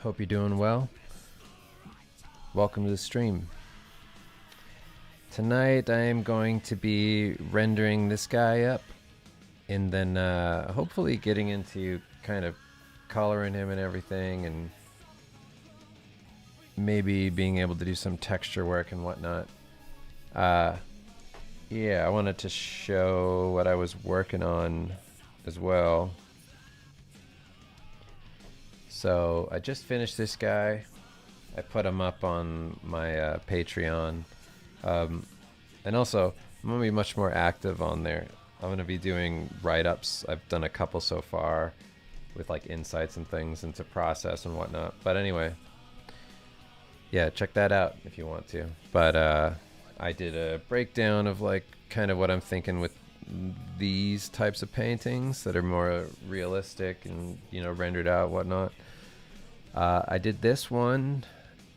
Hope you're doing well. Welcome to the stream. Tonight I am going to be rendering this guy up and then hopefully getting into kind of coloring him and everything, and maybe being able to do some texture work and whatnot. Yeah, I wanted to show what I was working on as well. So I just finished this guy. I put him up on my Patreon. And also, I'm going to be much more active on there. I'm going to be doing write-ups. I've done a couple so far with like insights and things into process and whatnot. But anyway, yeah, check that out if you want to. But I did a breakdown of like kind of what I'm thinking with these types of paintings that are more realistic and, you know, rendered out, whatnot. I did this one,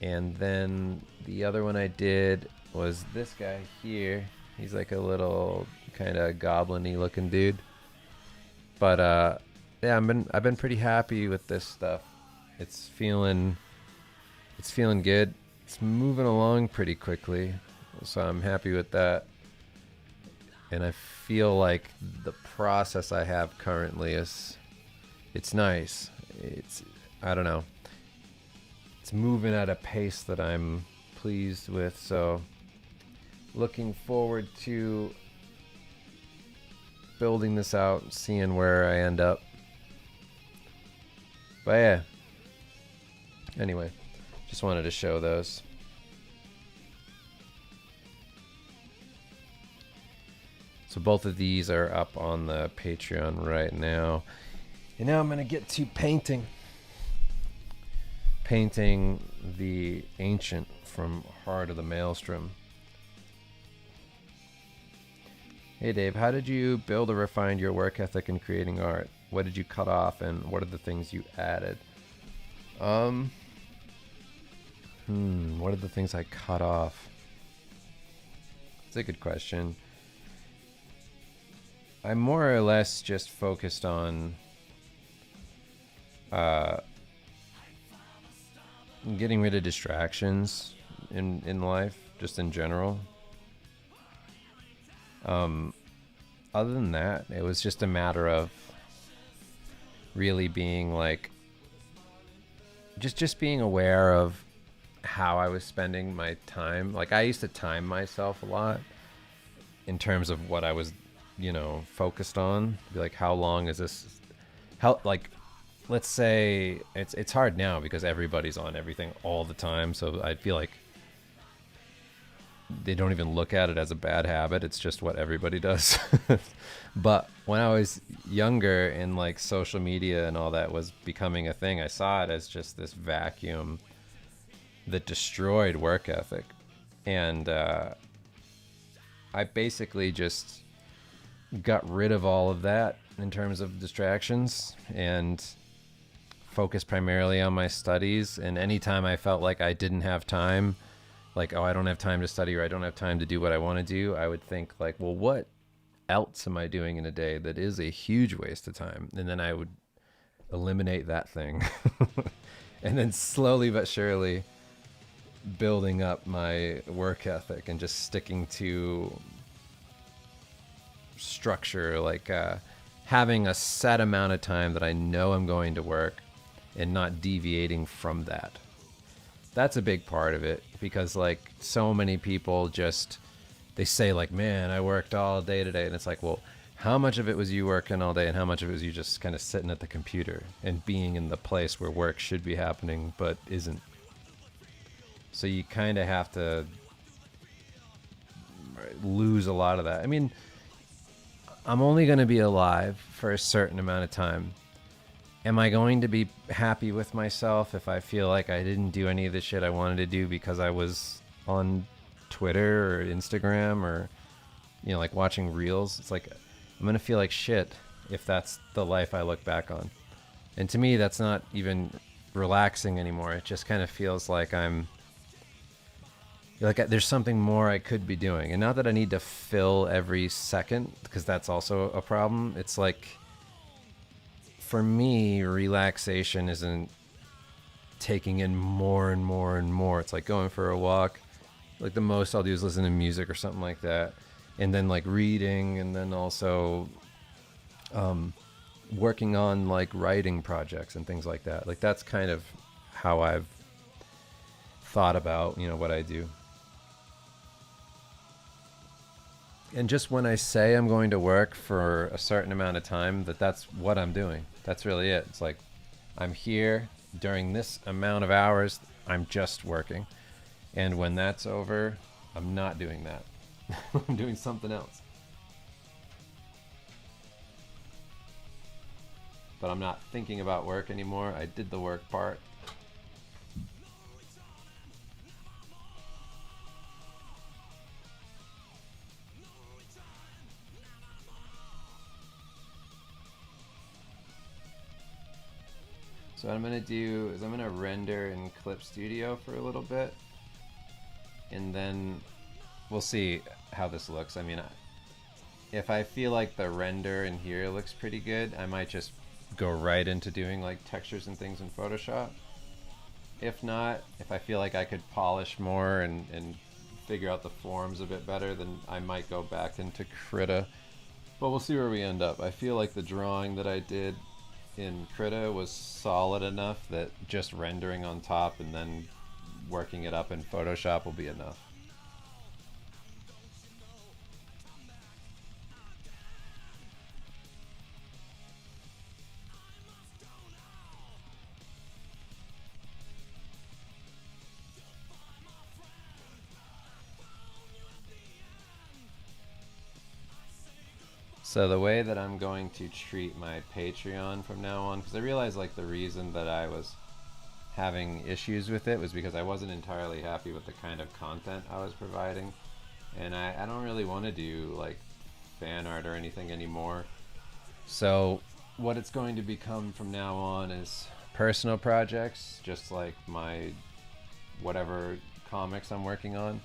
and then the other one I did was this guy here. He's like a little kind of goblin-y looking dude. But yeah, I've been pretty happy with this stuff. It's feeling good. It's moving along pretty quickly, so I'm happy with that. And I feel like the process I have currently it's nice. I don't know. It's moving at a pace that I'm pleased with, so looking forward to building this out, seeing where I end up. But yeah, anyway, just wanted to show those. So both of these are up on the Patreon right now. And now I'm going to get to painting the Ancient from Heart of the Maelstrom. Hey Dave, how did you build or refine your work ethic in creating art? What did you cut off, and what are the things you added? What are the things I cut off? It's a good question. I more or less just focused on getting rid of distractions in life, just in general. Other than that, it was just a matter of really being like, just being aware of how I was spending my time. Like, I used to time myself a lot in terms of what I was, you know, focused on. Be like, how long is this? How, like, let's say it's hard now because everybody's on everything all the time. So I feel like they don't even look at it as a bad habit. It's just what everybody does. But when I was younger and like social media and all that was becoming a thing, I saw it as just this vacuum that destroyed work ethic. And I basically just got rid of all of that in terms of distractions and focused primarily on my studies. And anytime I felt like I didn't have time, like, oh, I don't have time to study, or I don't have time to do what I want to do, I would think like, well, what else am I doing in a day that is a huge waste of time? And then I would eliminate that thing. And then slowly but surely building up my work ethic and just sticking to structure, like having a set amount of time that I know I'm going to work and not deviating from that. That's a big part of it, because like so many people just, they say like, man, I worked all day today. And it's like, well, how much of it was you working all day and how much of it was you just kind of sitting at the computer and being in the place where work should be happening but isn't? So you kind of have to lose a lot of that. I mean, I'm only going to be alive for a certain amount of time. Am I going to be happy with myself if I feel like I didn't do any of the shit I wanted to do because I was on Twitter or Instagram or, you know, like watching reels? It's like, I'm going to feel like shit if that's the life I look back on. And to me, that's not even relaxing anymore. It just kind of feels like there's something more I could be doing. And not that I need to fill every second, because that's also a problem. It's like, for me, relaxation isn't taking in more and more and more. It's like going for a walk. Like the most I'll do is listen to music or something like that, and then like reading, and then also working on like writing projects and things like that. Like that's kind of how I've thought about, you know, what I do. And just when I say I'm going to work for a certain amount of time, that's what I'm doing. That's really it. It's like I'm here during this amount of hours, I'm just working. And when that's over, I'm not doing that. I'm doing something else. But I'm not thinking about work anymore. I did the work part. So what I'm gonna do is I'm gonna render in Clip Studio for a little bit, and then we'll see how this looks. I mean, if I feel like the render in here looks pretty good, I might just go right into doing like textures and things in Photoshop. If not, if I feel like I could polish more and figure out the forms a bit better, then I might go back into Krita. But we'll see where we end up. I feel like the drawing that I did in Krita was solid enough that just rendering on top and then working it up in Photoshop will be enough. So the way that I'm going to treat my Patreon from now on, because I realized like the reason that I was having issues with it was because I wasn't entirely happy with the kind of content I was providing, and I don't really want to do like fan art or anything anymore. So what it's going to become from now on is personal projects, just like my whatever comics I'm working on.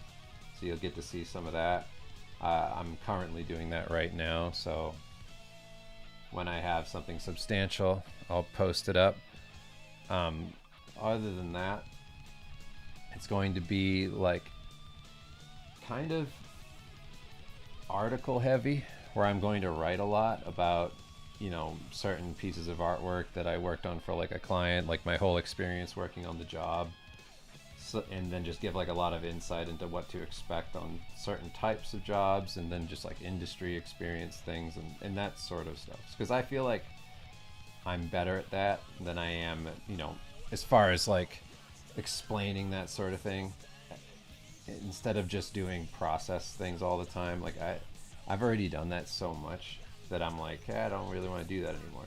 So you'll get to see some of that. I'm currently doing that right now, so when I have something substantial, I'll post it up. Other than that, it's going to be like kind of article heavy, where I'm going to write a lot about, you know, certain pieces of artwork that I worked on for like a client, like my whole experience working on the job. So, and then just give like a lot of insight into what to expect on certain types of jobs, and then just like industry experience things and that sort of stuff. Because I feel like I'm better at that than I am at, you know, as far as like explaining that sort of thing, instead of just doing process things all the time. Like I've already done that so much that I'm like, hey, I don't really want to do that anymore.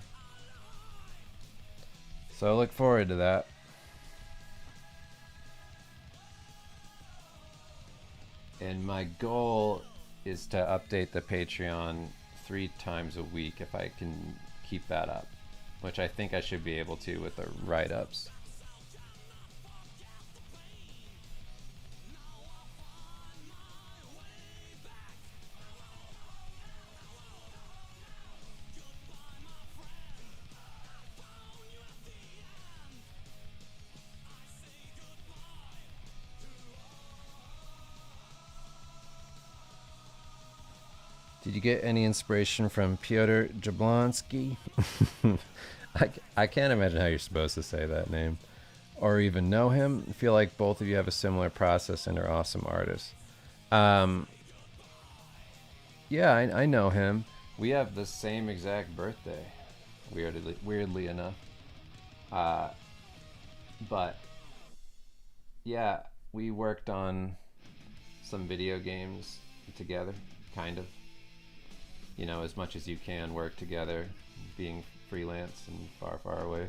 So I look forward to that. And my goal is to update the Patreon 3 times a week if I can keep that up, which I think I should be able to with the write-ups. Did you get any inspiration from Pyotr Jablonski? I can't imagine how you're supposed to say that name. Or even know him. I feel like both of you have a similar process and are awesome artists. Um, yeah, I know him. We have the same exact birthday, weirdly enough. Uh, but yeah, we worked on some video games together, kind of. You know, as much as you can work together, being freelance and far, far away.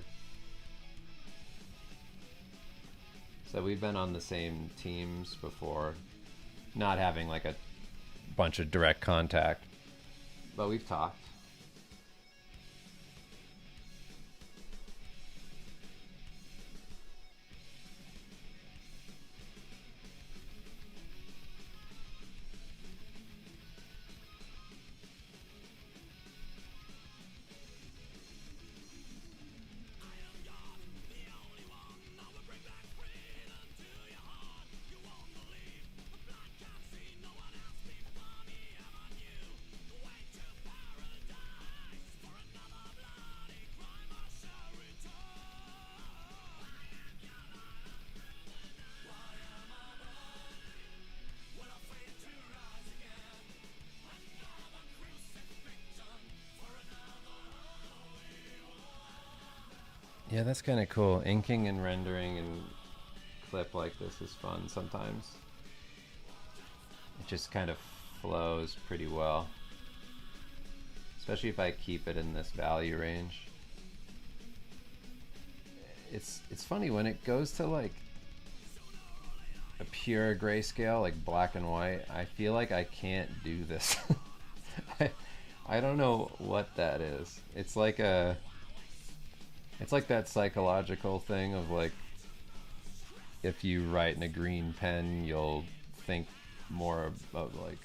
So we've been on the same teams before, not having like a bunch of direct contact, but we've talked. Yeah, that's kind of cool. Inking and rendering and clip like this is fun sometimes. It just kind of flows pretty well, especially if I keep it in this value range. It's funny when it goes to like a pure grayscale, like black and white. I feel like I can't do this. I, I don't know what that is. It's like that psychological thing of like, if you write in a green pen, you'll think more about like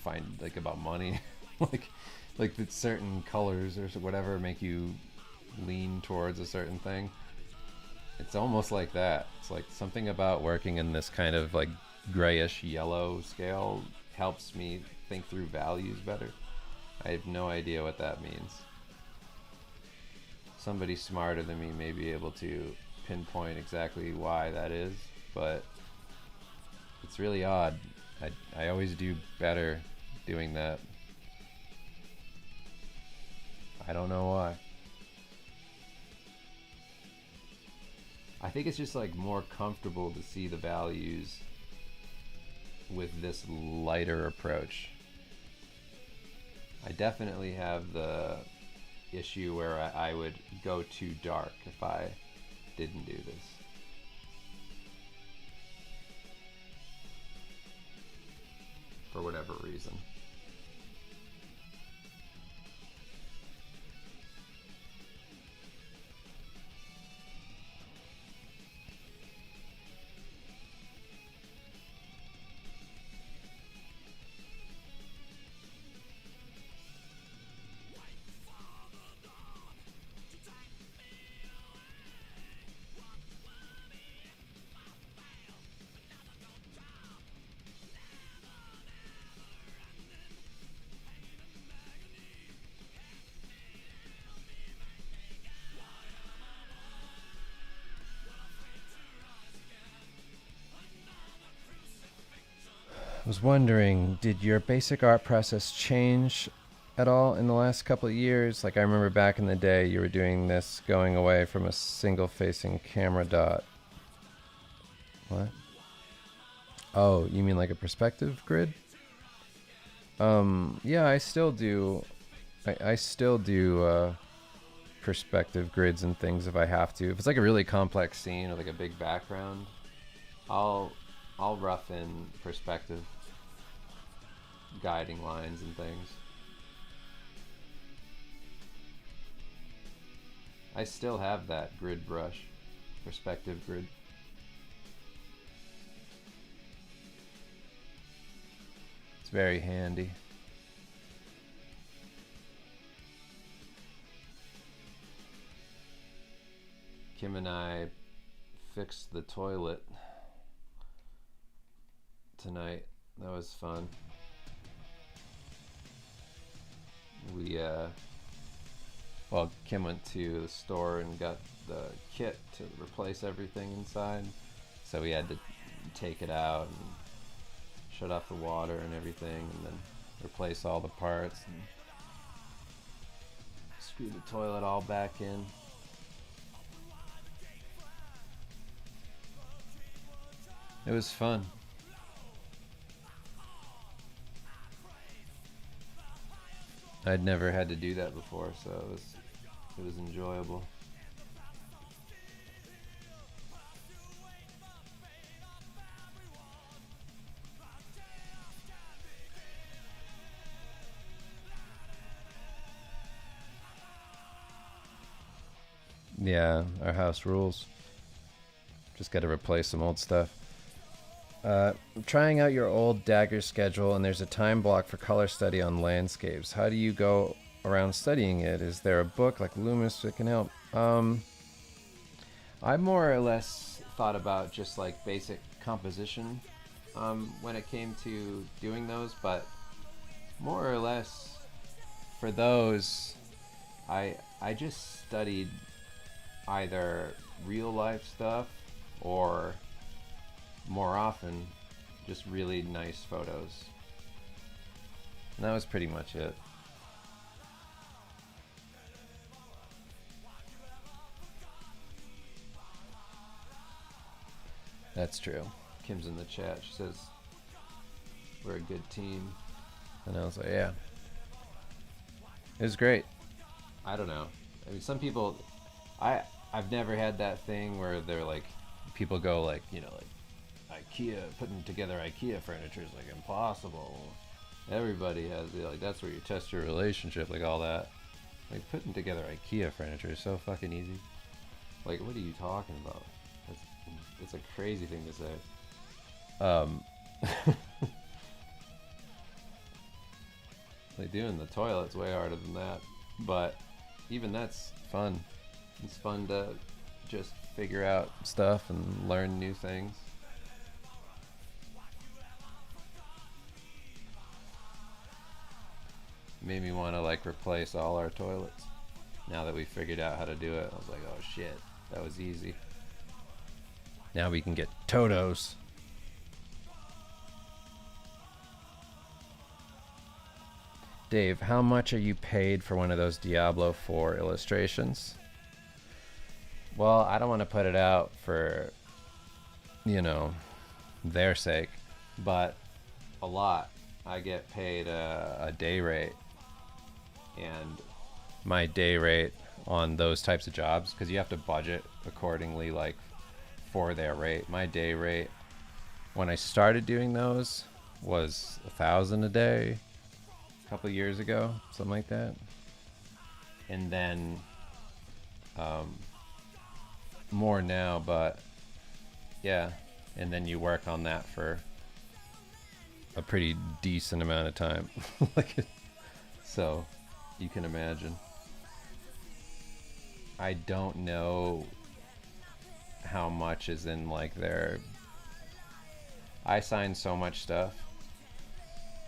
find like about money, like that certain colors or whatever make you lean towards a certain thing. It's almost like that. It's like something about working in this kind of like grayish yellow scale helps me think through values better. I have no idea what that means. Somebody smarter than me may be able to pinpoint exactly why that is, but it's really odd. I always do better doing that. I don't know why. I think it's just like more comfortable to see the values with this lighter approach. I definitely have the issue where I would go too dark if I didn't do this. For whatever reason. I was wondering, did your basic art process change at all in the last couple of years? Like I remember back in the day you were doing this going away from a single facing camera dot. What? Oh, you mean like a perspective grid? Yeah, I still do. I still do perspective grids and things if I have to. If it's like a really complex scene or like a big background, I'll rough in perspective guiding lines and things. I still have that grid brush, perspective grid. It's very handy. Kim and I fixed the toilet tonight. That was fun. Well, Kim went to the store and got the kit to replace everything inside, so we had to take it out and shut off the water and everything, and then replace all the parts and screw the toilet all back in. It was fun. I'd never had to do that before, so it was enjoyable. Yeah, our house rules. Just got to replace some old stuff. I'm trying out your old Dagger schedule, and there's a time block for color study on landscapes. How do you go around studying it? Is there a book like Loomis that can help? I more or less thought about just like basic composition when it came to doing those, but more or less for those, I just studied either real life stuff or more often just really nice photos. And that was pretty much it. That's true. Kim's in the chat. She says we're a good team, and I was like, yeah, it was great. I don't know. I mean, some people, I've never had that thing where they're like, people go like, you know, like IKEA, putting together IKEA furniture is like impossible. Everybody has, like, that's where you test your relationship, like all that. Like, putting together IKEA furniture is so fucking easy. Like, what are you talking about? It's a crazy thing to say. Like, doing the toilet's way harder than that. But even that's fun. It's fun to just figure out stuff and learn new things. Made me want to like replace all our toilets. Now that we figured out how to do it, I was like, oh shit, that was easy. Now we can get Totos. Dave, how much are you paid for one of those Diablo 4 illustrations? Well, I don't want to put it out for, you know, their sake, but a lot. I get paid a day rate, and my day rate on those types of jobs, because you have to budget accordingly, like for their rate. My day rate when I started doing those was $1,000 a day a couple years ago, something like that, and then more now, but yeah, and then you work on that for a pretty decent amount of time. Like, so you can imagine. I don't know how much is in like their, I sign so much stuff,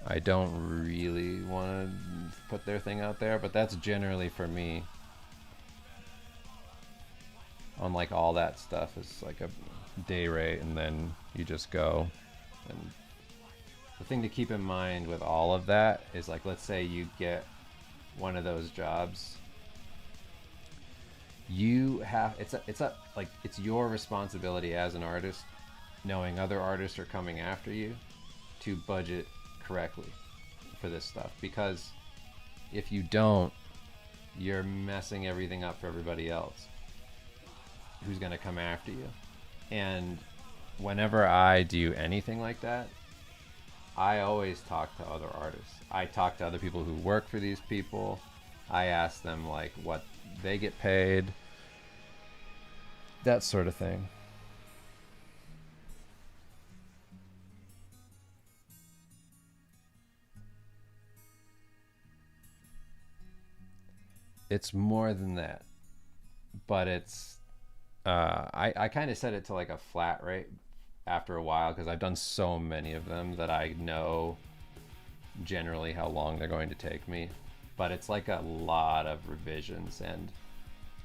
I don't really want to put their thing out there, but that's generally for me on like all that stuff is like a day rate, and then you just go. And the thing to keep in mind with all of that is, like, let's say you get one of those jobs, you have, it's your responsibility as an artist, knowing other artists are coming after you, to budget correctly for this stuff, because if you don't, you're messing everything up for everybody else who's going to come after you. And whenever I do anything like that, I always talk to other artists. I talk to other people who work for these people. I ask them like what they get paid, that sort of thing. It's more than that, but it's I kind of set it to like a flat rate after a while, because I've done so many of them that I know generally how long they're going to take me. But it's like a lot of revisions and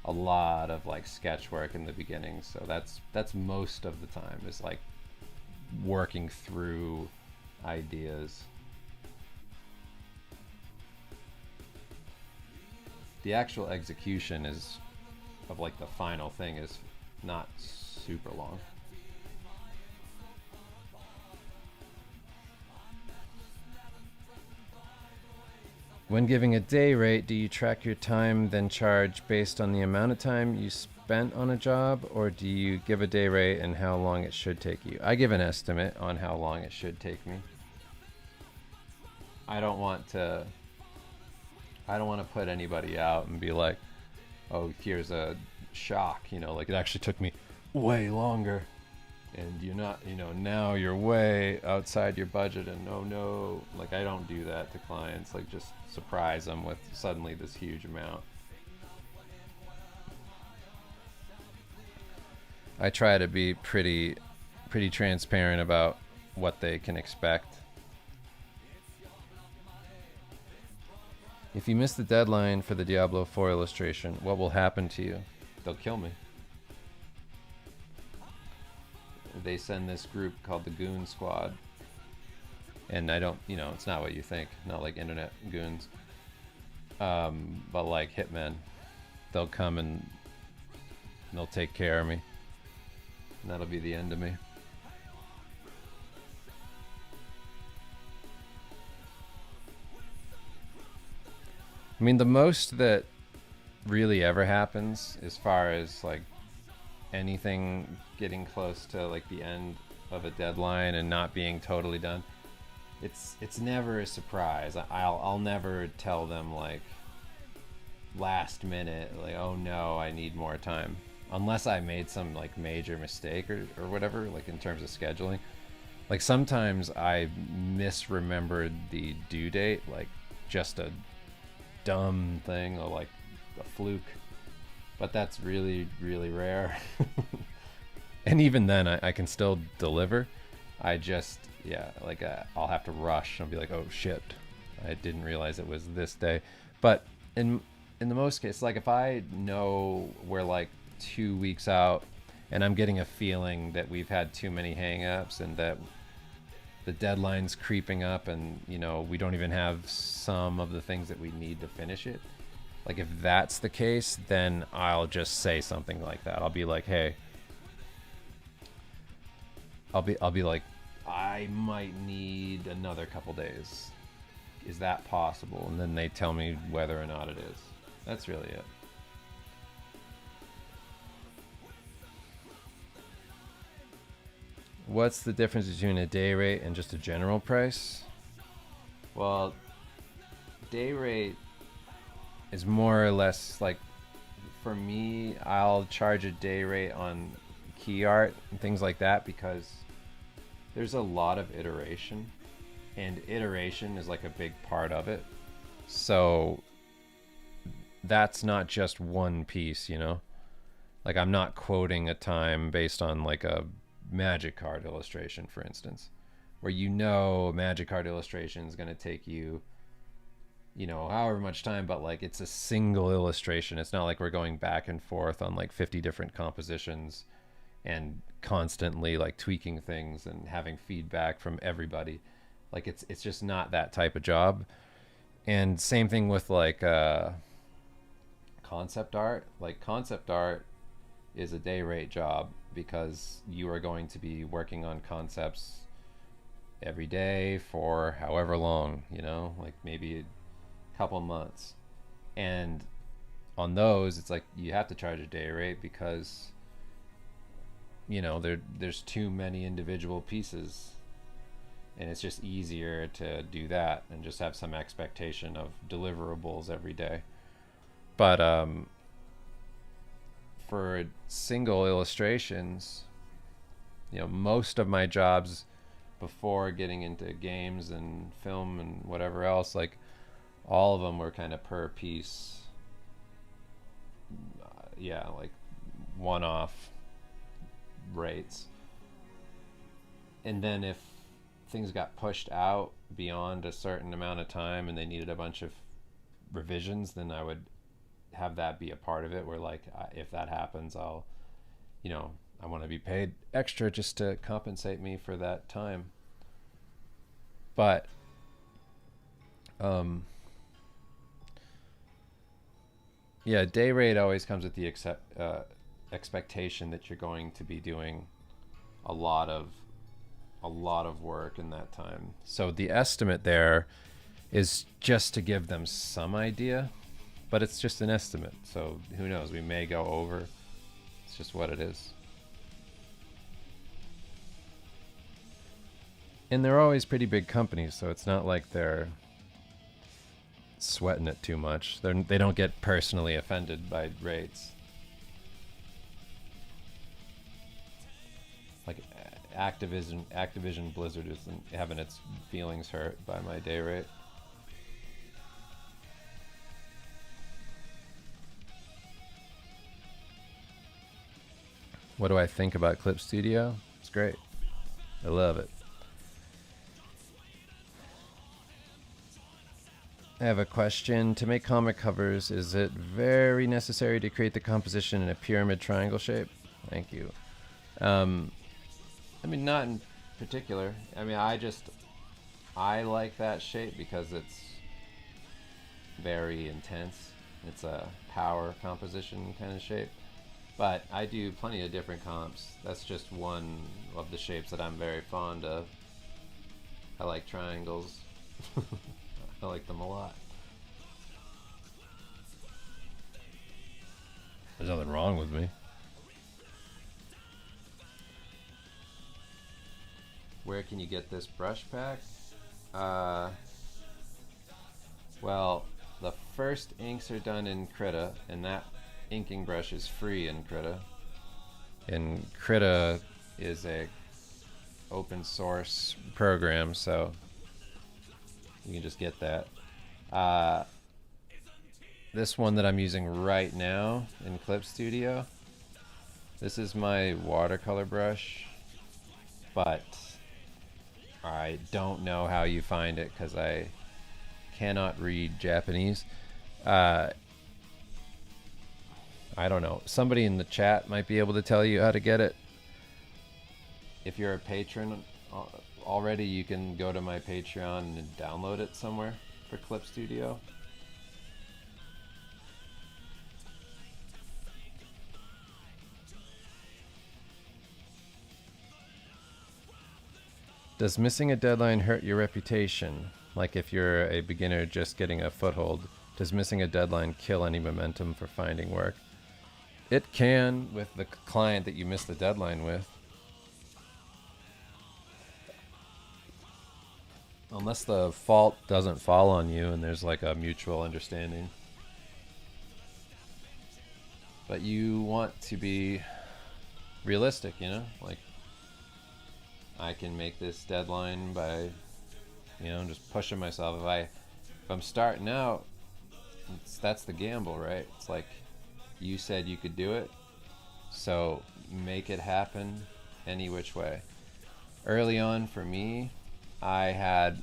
a lot of like sketch work in the beginning, so that's most of the time, is like working through ideas. The actual execution is of like the final thing is not super long. When giving a day rate, do you track your time then charge based on the amount of time you spent on a job, or do you give a day rate and how long it should take you? I give an estimate on how long it should take me. I don't want to put anybody out and be like, oh, here's a shock, you know, like it actually took me way longer and you're not, you know, now you're way outside your budget, and oh no, like I don't do that to clients, like just surprise them with suddenly this huge amount. I try to be pretty transparent about what they can expect. If you miss the deadline for the Diablo 4 illustration, what will happen to you? They'll kill me. They send this group called the Goon Squad, and I don't, you know, it's not what you think, not like internet goons, but like hitmen. They'll come and they'll take care of me, and that'll be the end of me. I mean, the most that really ever happens as far as like anything getting close to like the end of a deadline and not being totally done, it's never a surprise. I'll never tell them like last minute like, oh no, I need more time, unless I made some like major mistake or whatever, like in terms of scheduling. Like sometimes I misremembered the due date, like just a dumb thing or like a fluke, but that's really really rare. And even then I can still deliver. I just, yeah, like I'll have to rush. I'll be like, oh shit, I didn't realize it was this day. But in the most cases, like if I know we're like 2 weeks out and I'm getting a feeling that we've had too many hang-ups and that the deadline's creeping up and, you know, we don't even have some of the things that we need to finish it. Like if that's the case, then I'll just say something like that. I'll be like, hey, I'll be like, I might need another couple days. Is that possible? And then they tell me whether or not it is. That's really it. What's the difference between a day rate and just a general price? Well, day rate is more or less like, for me, I'll charge a day rate on key art and things like that because there's a lot of iteration, and iteration is like a big part of it. So that's not just one piece, you know? Like I'm not quoting a time based on like a magic card illustration, for instance, where you know a magic card illustration is going to take you, you know, however much time, but like it's a single illustration. It's not like we're going back and forth on like 50 different compositions and constantly like tweaking things and having feedback from everybody. Like it's just not that type of job. And same thing with like concept art. Like concept art is a day rate job because you are going to be working on concepts every day for however long, you know, like maybe a couple months. And on those, it's like you have to charge a day rate because, you know, there's too many individual pieces, and it's just easier to do that and just have some expectation of deliverables every day. But for single illustrations, you know, most of my jobs before getting into games and film and whatever else, like all of them were kind of per piece. Yeah, like one-off rates. And then if things got pushed out beyond a certain amount of time and they needed a bunch of revisions, then I would have that be a part of it, where like if that happens, I'll, you know, I want to be paid extra just to compensate me for that time. But yeah, day rate always comes with the expectation that you're going to be doing a lot of work in that time. So the estimate there is just to give them some idea, but it's just an estimate. So who knows? We may go over. It's just what it is. And they're always pretty big companies, so it's not like they're sweating it too much. They don't get personally offended by rates. Like Activision Blizzard isn't having its feelings hurt by my day rate. What do I think about Clip Studio? It's great. I love it. I have a question. To make comic covers, is it very necessary to create the composition in a pyramid triangle shape? Thank you. I mean, not in particular. I mean, I like that shape because it's very intense. It's a power composition kind of shape. But I do plenty of different comps. That's just one of the shapes that I'm very fond of. I like triangles. I like them a lot. There's nothing wrong with me. Where can you get this brush pack? Well, the first inks are done in Krita, and that inking brush is free in Krita. And Krita is a open source program, so you can just get that. This one that I'm using right now in Clip Studio, this is my watercolor brush, but I don't know how you find it because I cannot read Japanese. I don't know. Somebody in the chat might be able to tell you how to get it. If you're a patron already, you can go to my Patreon and download it somewhere for Clip Studio. Does missing a deadline hurt your reputation? Like if you're a beginner just getting a foothold, does missing a deadline kill any momentum for finding work? It can with the client that you missed the deadline with. Unless the fault doesn't fall on you and there's like a mutual understanding. But you want to be realistic, you know? Like, I can make this deadline by, you know, just pushing myself. If I'm starting out, that's the gamble, right? It's like, you said you could do it, so make it happen any which way. Early on for me, I had,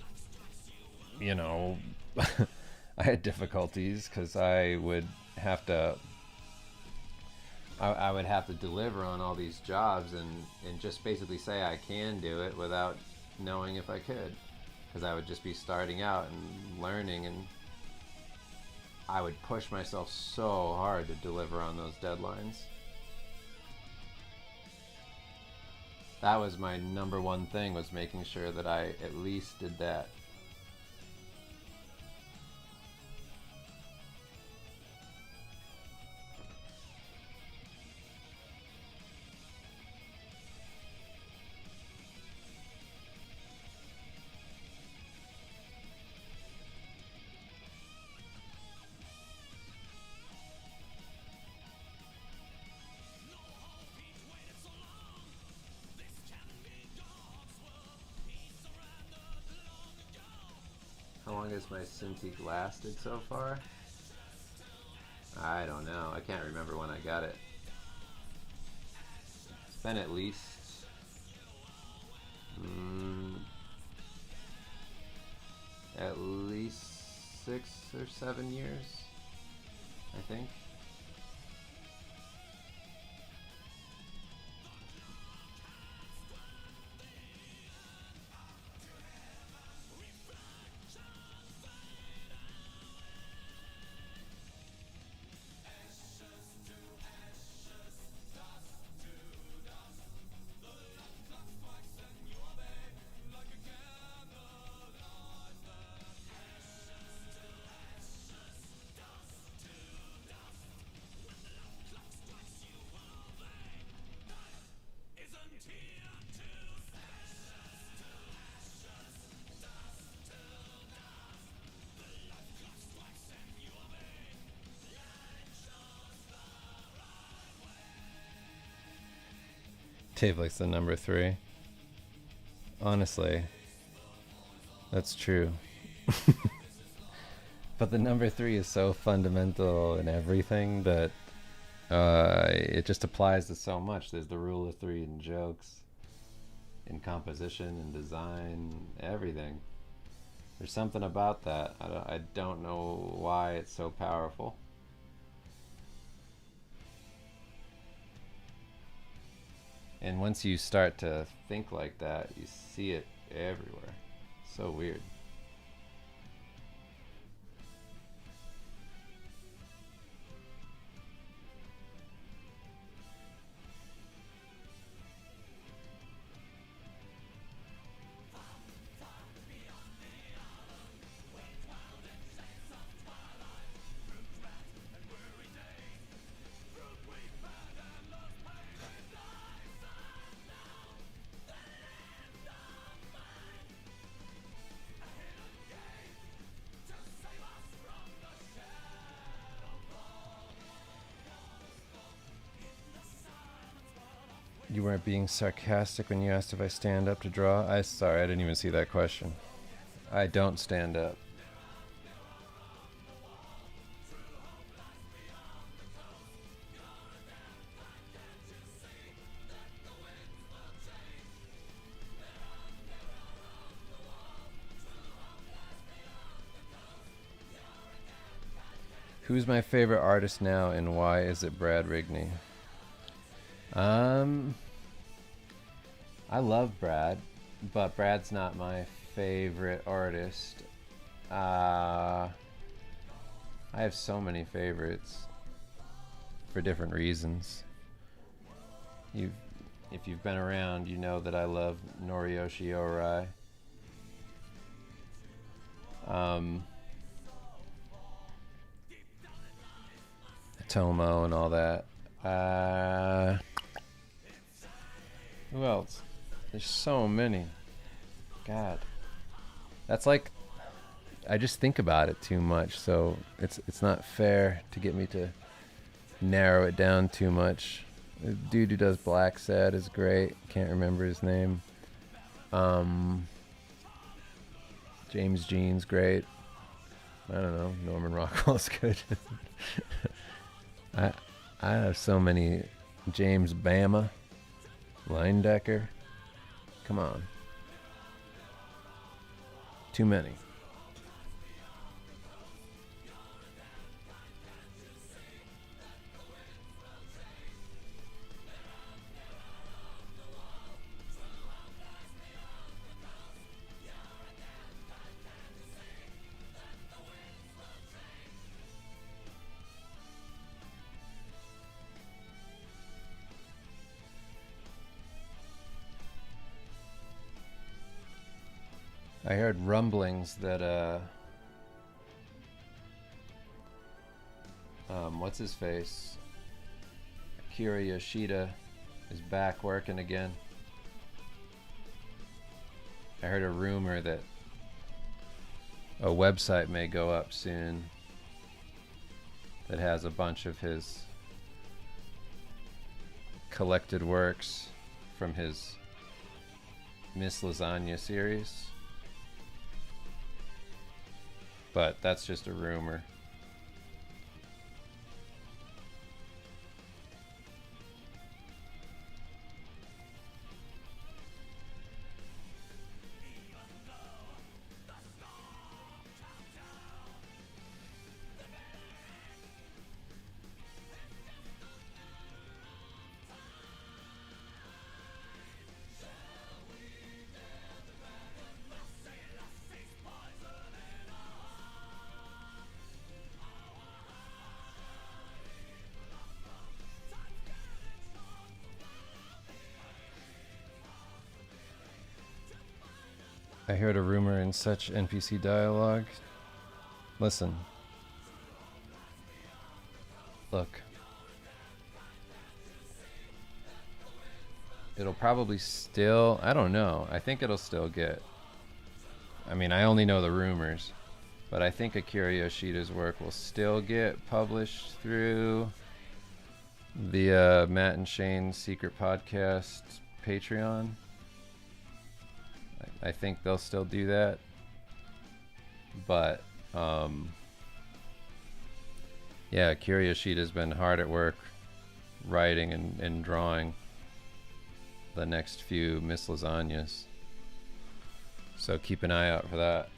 you know, I had difficulties because I would have to deliver on all these jobs and just basically say I can do it without knowing if I could, because I would just be starting out and learning, and I would push myself so hard to deliver on those deadlines. That was my number one thing, was making sure that I at least did that. How long has my Cintiq lasted so far? I don't know. I can't remember when I got it. It's been at least at least 6 or 7 years, I think. Dave likes the number 3. Honestly, that's true. But the number 3 is so fundamental in everything that it just applies to so much. There's the rule of 3 in jokes, in composition, in design, everything. There's something about that. I don't know why it's so powerful. And once you start to think like that, you see it everywhere. So weird. You weren't being sarcastic when you asked if I stand up to draw? Sorry, I didn't even see that question. I don't stand up. Who's my favorite artist now, and why is it Brad Rigney? I love Brad, but Brad's not my favorite artist. I have so many favorites for different reasons. If you've been around, you know that I love Noriyoshi Orai. Tomo and all that. Who else? There's so many. God. That's like, I just think about it too much, so it's not fair to get me to narrow it down too much. The dude who does Black Sad is great. Can't remember his name. James Jean's great. I don't know. Norman Rockwell's good. I have so many. James Bama, Linedecker. Come on. Too many. I heard rumblings that what's his face? Akira Yoshida is back working again. I heard a rumor that a website may go up soon that has a bunch of his collected works from his Miss Lasagna series. But that's just a rumor. I heard a rumor in such NPC dialogue. Listen. Look. It'll probably still, I don't know. I think it'll still get. I mean, I only know the rumors, but I think Akira Yoshida's work will still get published through the Matt and Shane Secret Podcast Patreon. I think they'll still do that, but yeah, Akira Yoshida's been hard at work writing and drawing the next few Miss Lasagnas, so keep an eye out for that.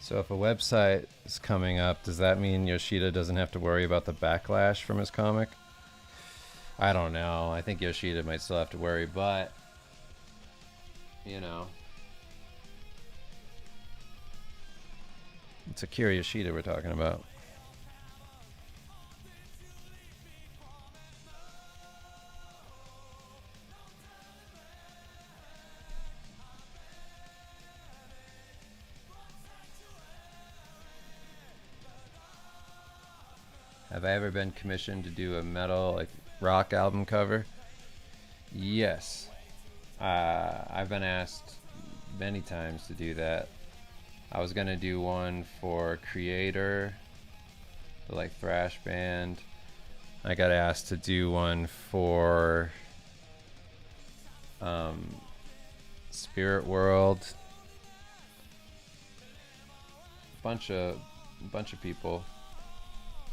So if a website is coming up, does that mean Yoshida doesn't have to worry about the backlash from his comic? I don't know. I think Yoshida might still have to worry, but you know, it's Akira Yoshida we're talking about. Have I ever been commissioned to do a metal, like, rock album cover? Yes. I've been asked many times to do that. I was gonna do one for Creator, the like thrash band. I got asked to do one for Spirit World. Bunch of people.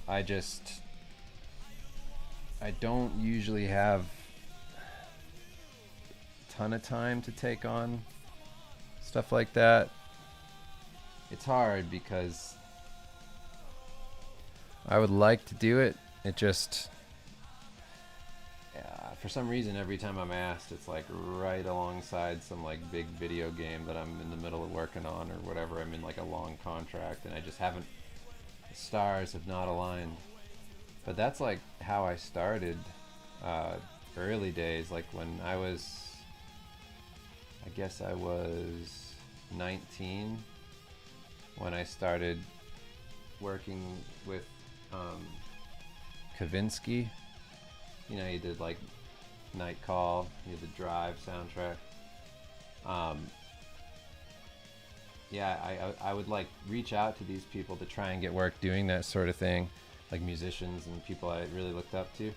I don't usually have a ton of time to take on stuff like that. It's hard because I would like to do it. It just, for some reason, every time I'm asked, it's like right alongside some like big video game that I'm in the middle of working on or whatever. I'm in like a long contract and I just haven't, the stars have not aligned. But that's like how I started early days, like when I was 19 when I started working with Kavinsky. You know, he did like Night Call, he did the Drive soundtrack. I would like reach out to these people to try and get work doing that sort of thing, like musicians and people I really looked up to.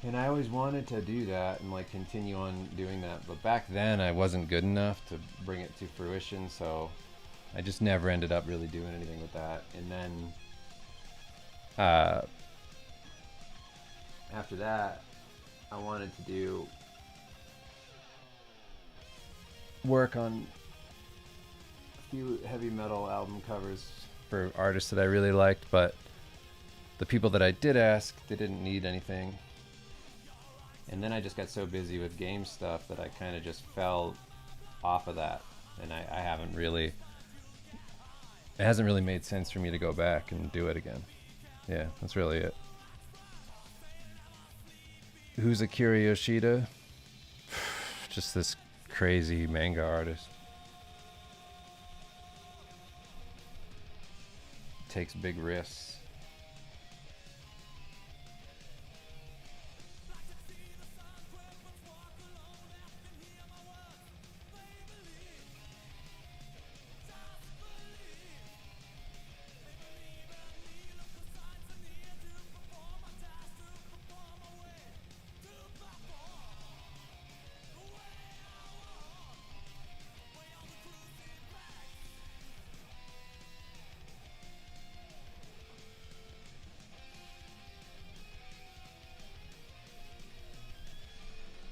And I always wanted to do that and like continue on doing that, but back then I wasn't good enough to bring it to fruition, so I just never ended up really doing anything with that. And then after that, I wanted to do work on a few heavy metal album covers for artists that I really liked, but the people that I did ask, they didn't need anything. And then I just got so busy with game stuff that I kind of just fell off of that, and I haven't really, it hasn't really made sense for me to go back and do it again. Yeah, that's really it. Who's Akira Yoshida? Just this crazy manga artist. Takes big risks.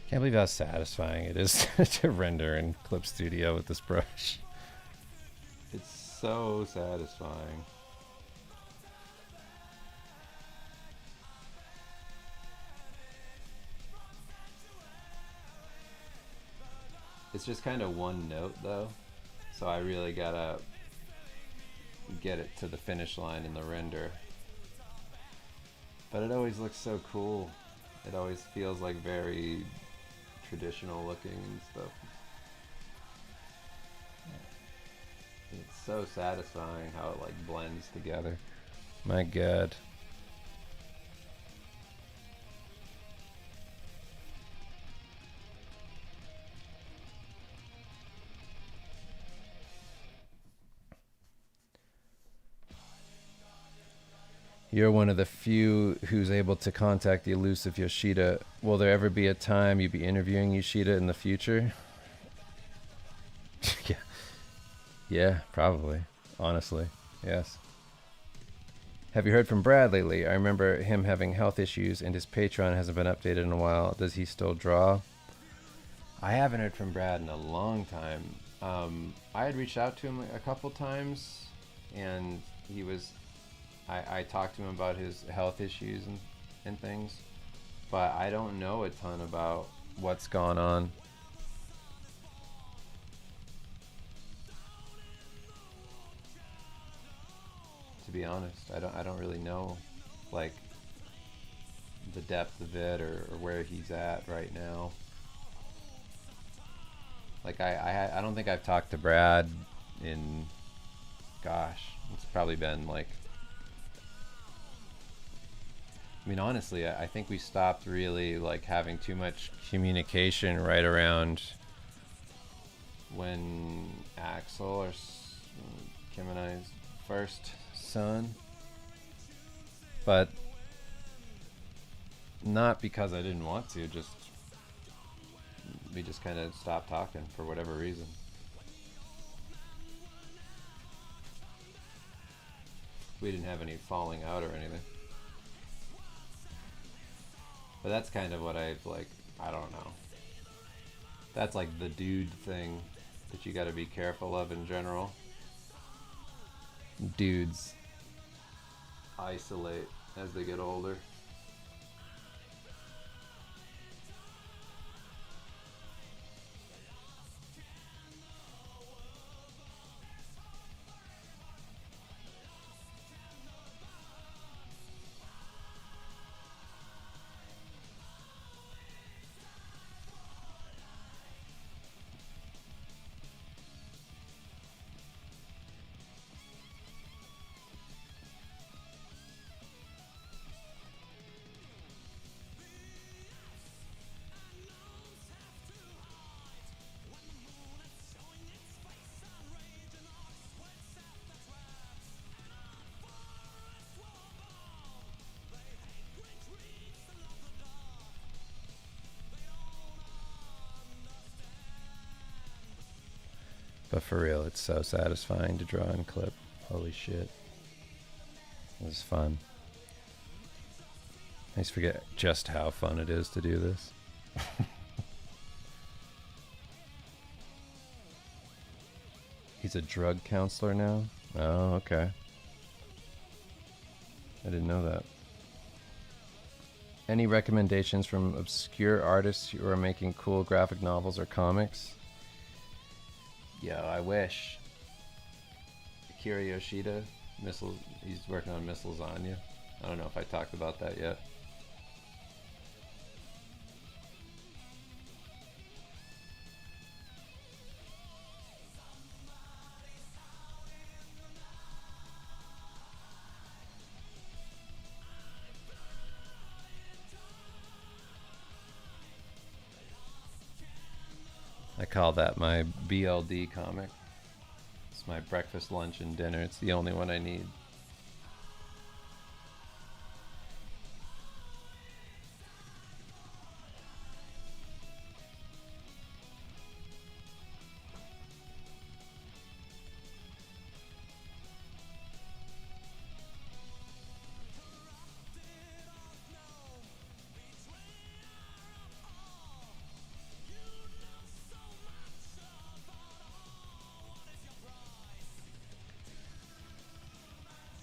Can't believe how satisfying it is to render in Clip Studio with this brush. It's so satisfying. It's just kind of one note though, so I really gotta get it to the finish line in the render. But it always looks so cool. It always feels like very traditional looking and stuff. It's so satisfying how it like blends together. My god. You're one of the few who's able to contact the elusive Yoshida. Will there ever be a time you'll be interviewing Yoshida in the future? Yeah. Yeah, probably. Honestly, yes. Have you heard from Brad lately? I remember him having health issues and his Patreon hasn't been updated in a while. Does he still draw? I haven't heard from Brad in a long time. I had reached out to him a couple times, and he was. I talked to him about his health issues and things, but I don't know a ton about what's gone on. To be honest, I don't really know, like, the depth of it, or where he's at right now. Like, I don't think I've talked to Brad in, gosh, it's probably been like, I mean, honestly, I think we stopped really like having too much communication right around when Axel, or Kim and I's first son. But not because I didn't want to, just we just kind of stopped talking for whatever reason. We didn't have any falling out or anything. But that's kind of what I've, like, I don't know. That's like the dude thing that you gotta be careful of in general. Dudes isolate as they get older. But for real, it's so satisfying to draw and clip. Holy shit. It was fun. I just forget just how fun it is to do this. He's a drug counselor now? Oh, okay. I didn't know that. Any recommendations from obscure artists who are making cool graphic novels or comics? Yo, I wish. Akira Yoshida, Missiles. He's working on Missiles Anya. I don't know if I talked about that yet. I call that my BLD comic. It's my breakfast, lunch, and dinner. It's the only one I need.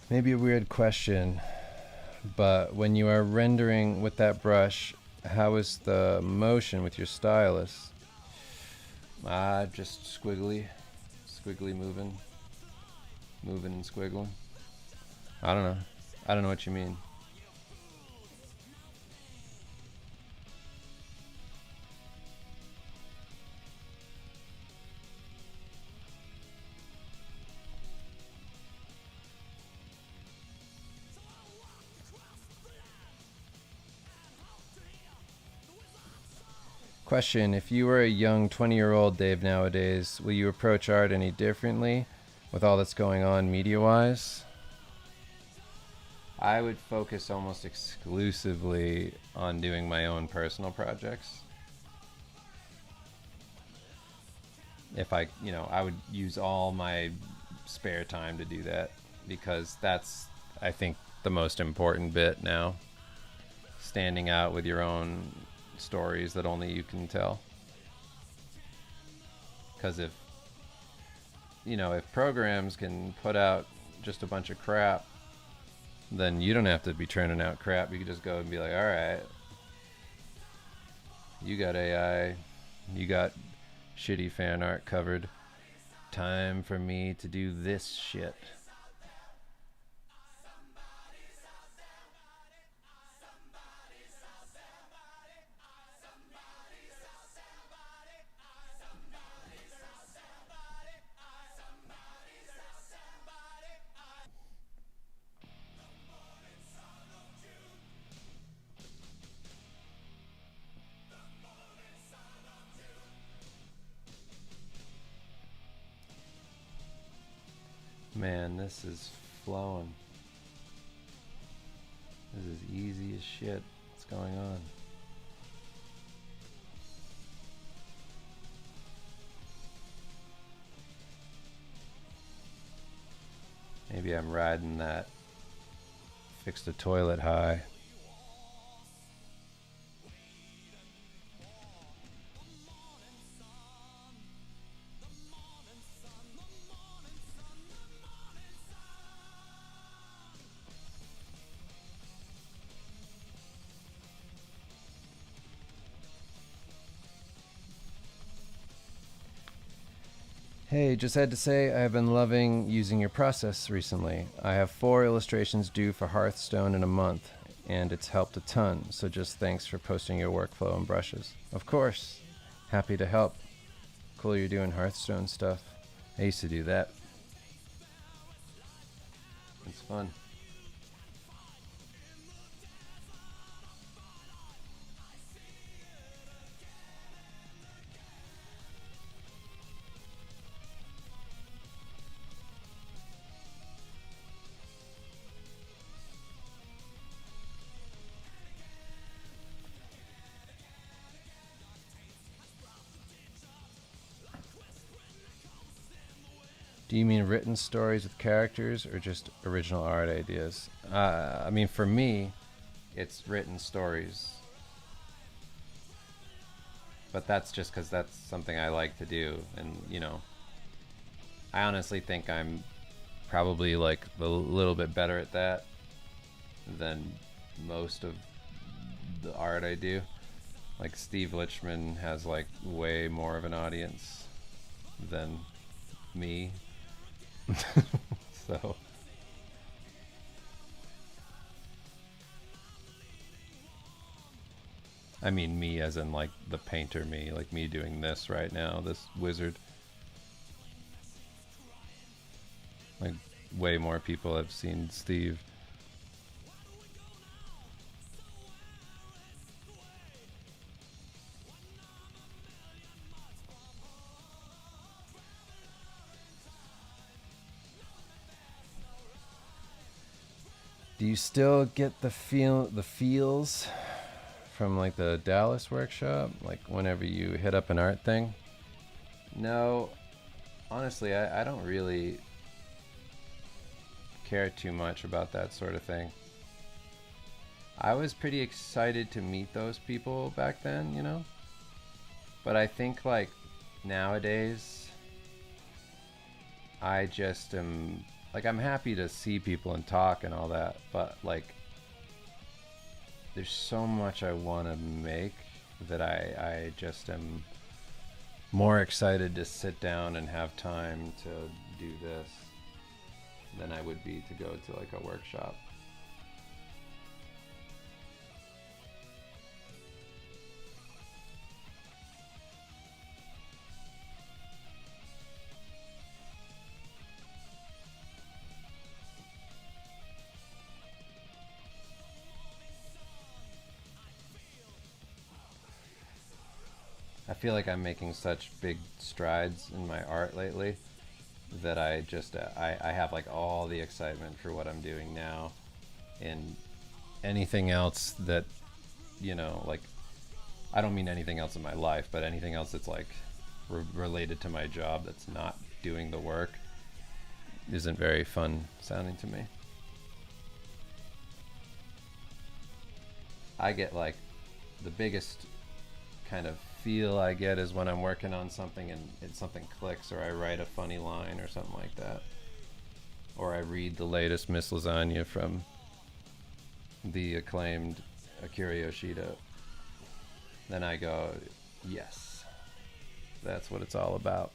Maybe a weird question, but when you are rendering with that brush, how is the motion with your stylus? Just squiggly moving and squiggling. I don't know what you mean. Question: if you were a young 20-year-old Dave nowadays, will you approach art any differently with all that's going on media-wise? I would focus almost exclusively on doing my own personal projects. If I would use all my spare time to do that, because that's, I think, the most important bit now. Standing out with your own stories that only you can tell. Because if if programs can put out just a bunch of crap, then you don't have to be churning out crap. You can just go and be like, all right, you got AI, you got shitty fan art covered. Time for me to do this shit. Man, this is flowing. This is easy as shit. What's going on? Maybe I'm riding that fix the toilet high. Hey, just had to say I've been loving using your process recently. I have 4 illustrations due for Hearthstone in a month, and it's helped a ton, so just thanks for posting your workflow and brushes. Of course, happy to help. Cool you're doing Hearthstone stuff. I used to do that. It's fun. Do you mean written stories with characters or just original art ideas? I mean, for me, it's written stories. But that's just because that's something I like to do. And, I honestly think I'm probably like a little bit better at that than most of the art I do. Like Steve Lichman has like way more of an audience than me. So I mean me as in like the painter me, like me doing this right now, this wizard. Like way more people have seen Steve. Do you still get the feels from like the Dallas workshop, like whenever you hit up an art thing? No, honestly, I don't really care too much about that sort of thing. I was pretty excited to meet those people back then. But I think like nowadays, I just am like, I'm happy to see people and talk and all that, but like there's so much I want to make that I just am more excited to sit down and have time to do this than I would be to go to like a workshop. I feel like I'm making such big strides in my art lately that I just I have like all the excitement for what I'm doing now, and anything else that like, I don't mean anything else in my life, but anything else that's like related to my job that's not doing the work isn't very fun sounding to me. I get like the biggest kind of feel I get is when I'm working on something and something clicks, or I write a funny line or something like that, or I read the latest Miss Lasagna from the acclaimed Akira Yoshida. Then I go, yes, that's what it's all about.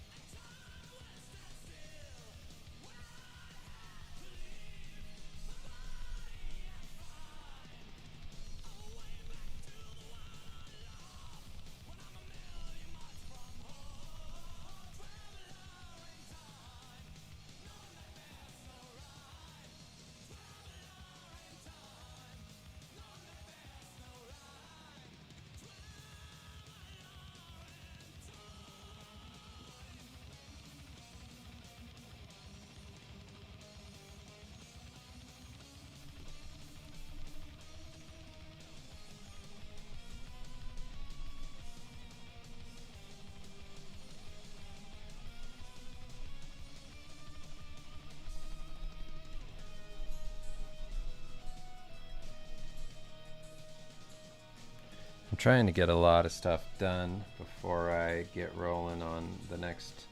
I'm trying to get a lot of stuff done before I get rolling on the next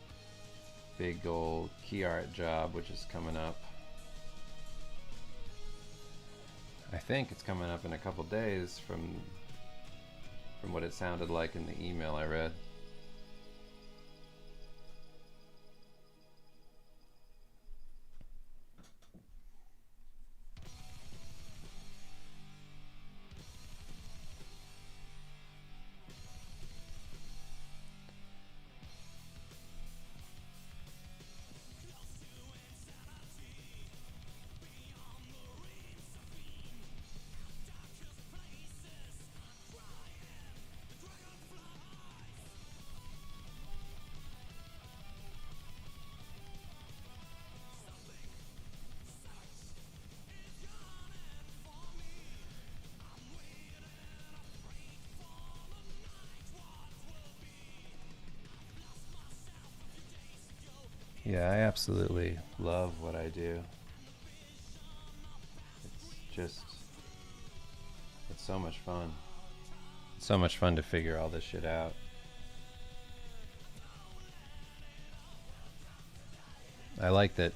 big old key art job, which is coming up. I think it's coming up in a couple days from what it sounded like in the email I read. Yeah, I absolutely love what I do. It's so much fun. It's so much fun to figure all this shit out. I like that,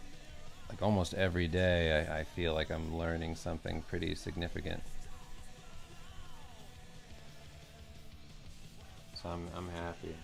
like almost every day I feel like I'm learning something pretty significant. So I'm happy.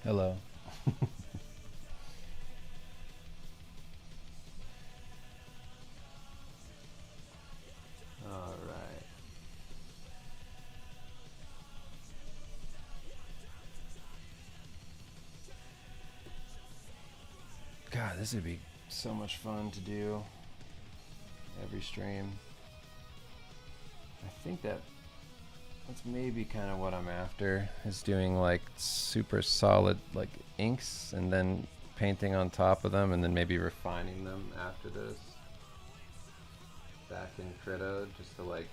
Hello. All right. God, this would be so much fun to do every stream. I think that's maybe kind of what I'm after, is doing like super solid like inks and then painting on top of them and then maybe refining them after this back in Crito, just to like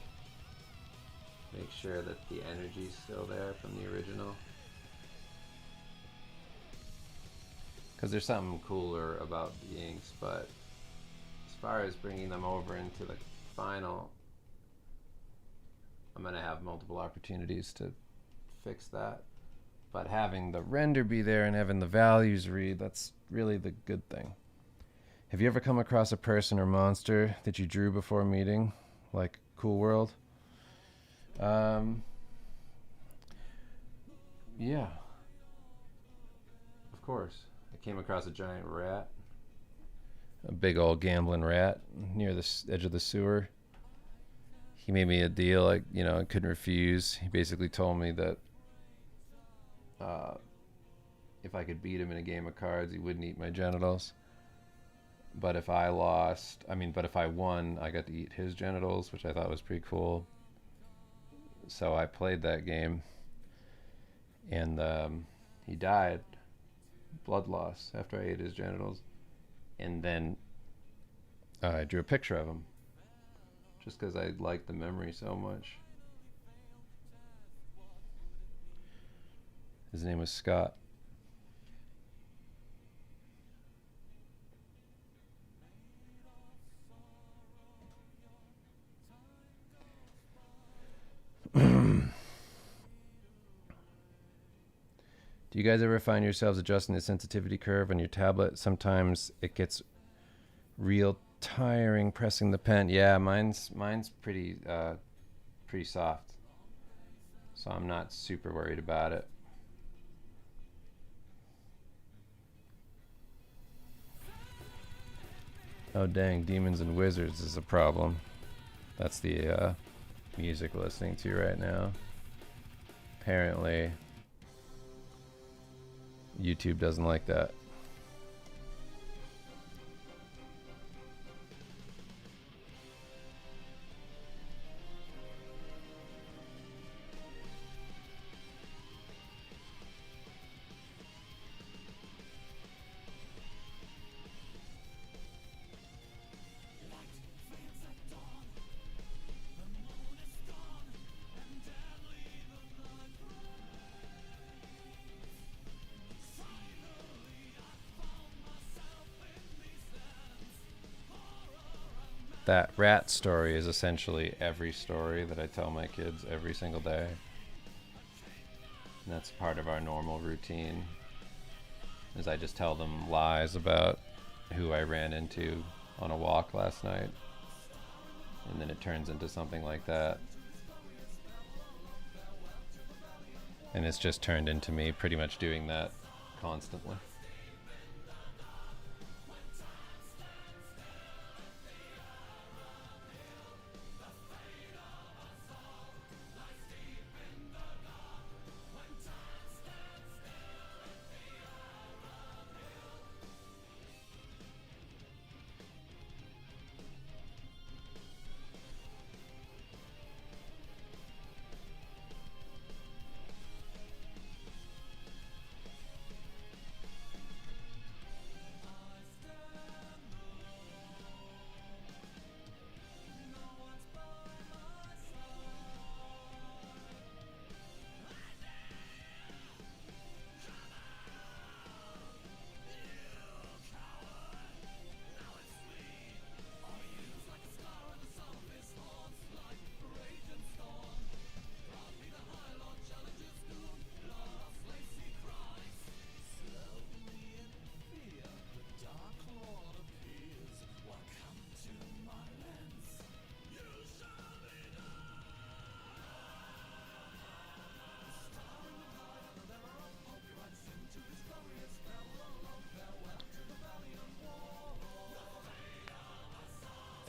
make sure that the energy's still there from the original. Because there's something cooler about the inks, but as far as bringing them over into the final, I'm going to have multiple opportunities to fix that. But having the render be there and having the values read, that's really the good thing. Have you ever come across a person or monster that you drew before meeting, like Cool World? Yeah, of course. I came across a giant rat, a big old gambling rat near the edge of the sewer. He made me a deal I couldn't refuse. He basically told me that if I could beat him in a game of cards, he wouldn't eat my genitals. But if I won, I got to eat his genitals, which I thought was pretty cool. So I played that game, and he died, blood loss, after I ate his genitals. And then I drew a picture of him, just because I liked the memory so much. His name was Scott. Do you guys ever find yourselves adjusting the sensitivity curve on your tablet? Sometimes it gets real tiring pressing the pen. Yeah, mine's pretty soft, so I'm not super worried about it. Oh dang, Demons and Wizards is a problem. That's the music we're listening to right now. Apparently YouTube doesn't like that. That rat story is essentially every story that I tell my kids every single day. And that's part of our normal routine, is I just tell them lies about who I ran into on a walk last night. And then it turns into something like that. And it's just turned into me pretty much doing that constantly.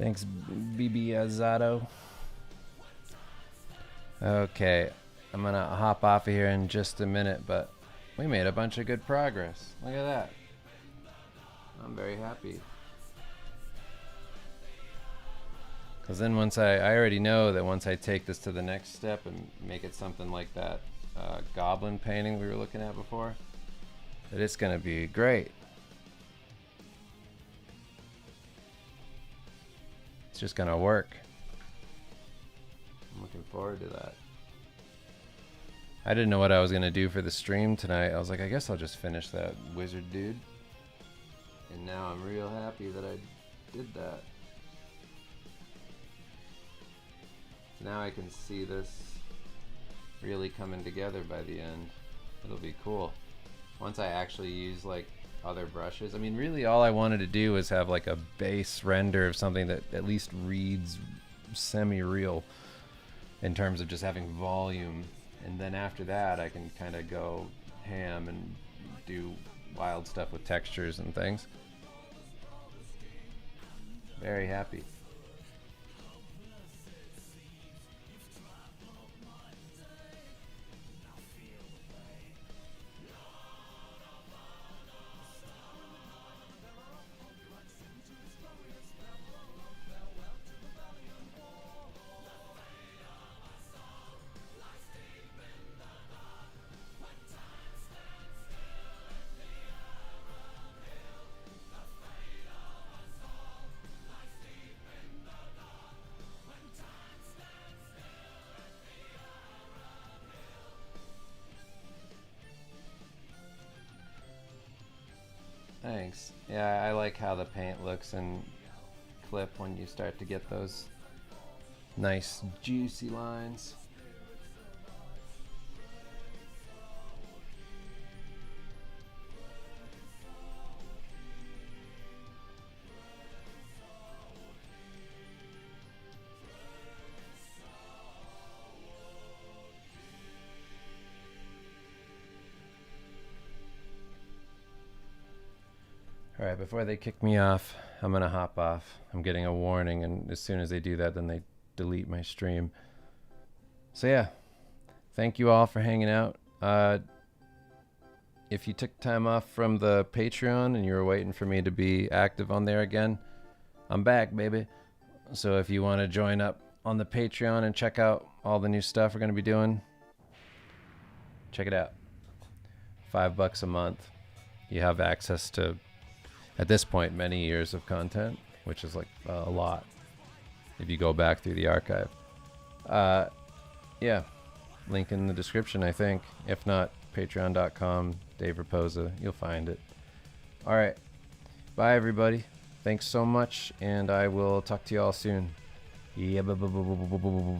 Thanks, BB Azado. Okay, I'm gonna hop off of here in just a minute, but we made a bunch of good progress. Look at that. I'm very happy. Because then once I already know that once I take this to the next step and make it something like that goblin painting we were looking at before, that it's gonna be great. It's just gonna work. I'm looking forward to that. I didn't know what I was gonna do for the stream tonight. I was like, I guess I'll just finish that wizard dude. And now I'm real happy that I did that. Now I can see this really coming together by the end. It'll be cool. Once I actually use like other brushes. I mean, really all I wanted to do was have like a base render of something that at least reads semi-real in terms of just having volume. And then after that I can kind of go ham and do wild stuff with textures and things. Very happy. Thanks. Yeah, I like how the paint looks in clip when you start to get those nice juicy lines. Alright, before they kick me off, I'm gonna hop off. I'm getting a warning, and as soon as they do that, then they delete my stream. So yeah, thank you all for hanging out. If you took time off from the Patreon and you were waiting for me to be active on there again, I'm back, baby. So if you want to join up on the Patreon and check out all the new stuff we're gonna be doing, check it out. $5 a month. You have access to, at this point, many years of content, which is like a lot if you go back through the archive. Yeah, link in the description, I think. If not, patreon.com, Dave Raposa, you'll find it. All right, bye everybody. Thanks so much, and I will talk to you all soon. Yeah,